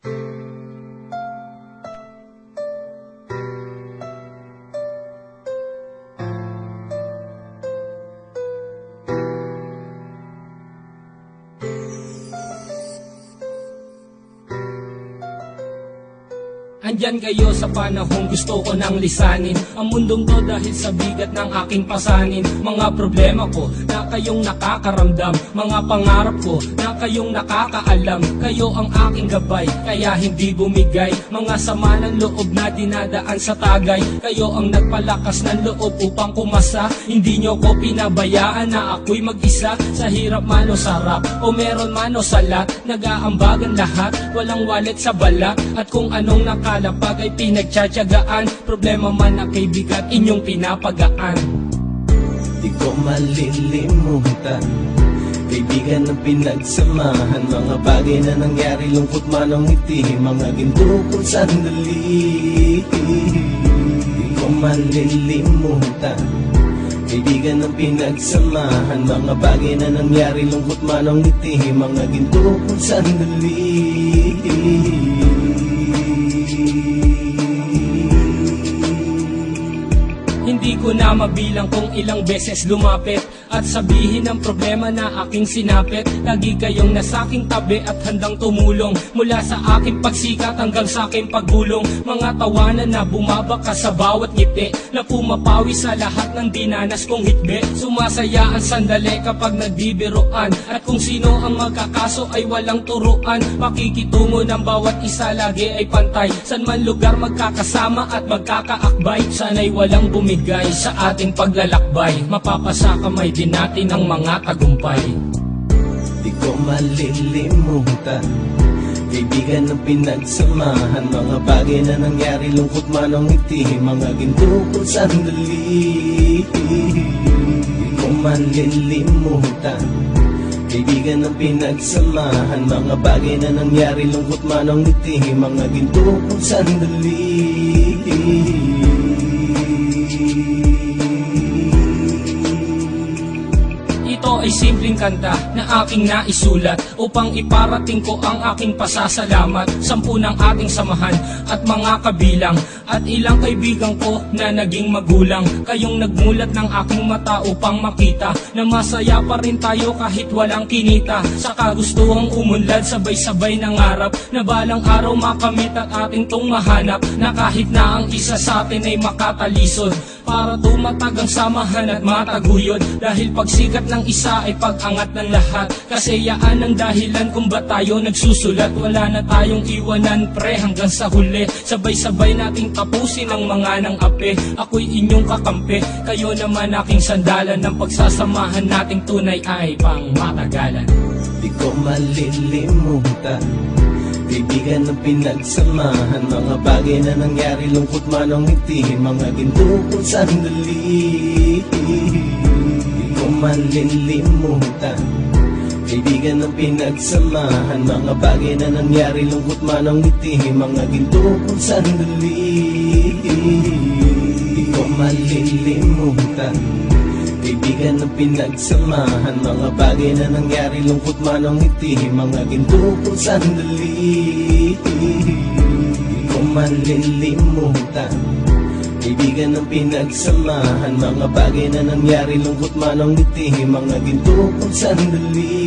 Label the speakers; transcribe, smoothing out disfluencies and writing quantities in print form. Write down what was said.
Speaker 1: Andyan kayo sa panahong gusto ko nang lisanin ang mundong to dahil sa bigat ng aking pasanin. Mga problema ko na kayong nakakaramdam, mga pangarap ko na kayong nakakaalam. Kayo ang aking gabay, kaya hindi bumigay. Mga sama ng loob na dinadaan sa tagay. Kayo ang nagpalakas ng loob upang kumasa. Hindi nyo ko pinabayaan na ako'y mag-isa. Sa hirap man o sarap, o meron man o salat, nag-aambagan lahat, walang walet sa balat. At kung anong nakalapag ay pinagtsatsagaan, problema man na kay bigat inyong pinapagaan.
Speaker 2: Di ko malilimutan, kaibigan ng pinagsamahan, mga bagay na nangyari, lungkot man ang ngiti, mga ginto kong sandali. Di ko malilimutan, kaibigan ng pinagsamahan, mga bagay na nangyari, lungkot man ang ngiti, mga ginto kong sandali.
Speaker 1: Hindi ko na mabilang kung ilang beses lumapit at sabihin ang problema na aking sinapit. Lagi kayong nasa aking tabi at handang tumulong, mula sa aking pagsikat hanggang sa aking paggulong. Mga tawanan na bumabaka sa bawat ngiti, na pumapawi sa lahat ng dinanas kong hitbe. Sumasaya ang sandali kapag nagbibiroan, at kung sino ang magkakaso ay walang turuan. Makikitungo ng bawat isa lagi ay pantay, san man lugar magkakasama at magkakaakbay. Sana'y walang bumigay sa ating paglalakbay, mapapasa kamay din natin ang mga tagumpay.
Speaker 2: Di ko malilimutan, kaibigan ng pinagsamahan, mga bagay na nangyari, lungkot man ang ngiti, mga ginto kong sandali. Di ko malilimutan, kaibigan ng pinagsamahan, mga bagay na nangyari, lungkot man ang ngiti, mga ginto kong sandali.
Speaker 1: Ito ay simpleng kanta na aking naisulat upang iparating ko ang aking pasasalamat. 10 ng ating samahan at mga kabilang, at ilang kaibigan ko na naging magulang. Kayong nagmulat ng aking mata upang makita na masaya pa rin tayo kahit walang kinita. Sa kagustuhang umunlad, sabay-sabay nangarap na balang araw makamit at ating tong mahanap, na kahit na ang isa sa atin ay makatalisod, para tumatag ang samahan at mataguyod. Dahil pagsikat ng isa ay pag-angat ng lahat, kasi yaan ang dahilan kung ba tayo nagsusulat. Wala na tayong iwanan pre hanggang sa huli, sabay-sabay nating tapusin ang mga nang ape. Ako'y inyong kakampi, kayo naman aking sandalan, ng pagsasamahan nating tunay ay pang matagalan.
Speaker 2: Di ko malilimutan, kaibigan ng pinagsamahan, mga bagay na nangyari, lungkot man ang ngiti, mga ginto kong sandali. Di ko malilimutan, kaibigan ng pinagsamahan, mga bagay na nangyari, lungkot man ang ngiti, mga ginto kong sandali. Di ko malilimutan, kaibigan ng pinagsamahan, mga bagay na nangyari, lungkot man ang ngiti, mga ginto kong sandali. Di ko malilimutan, kaibigan ng pinagsamahan, mga bagay na nangyari, lungkot man ang ngiti, mga ginto kong sandali.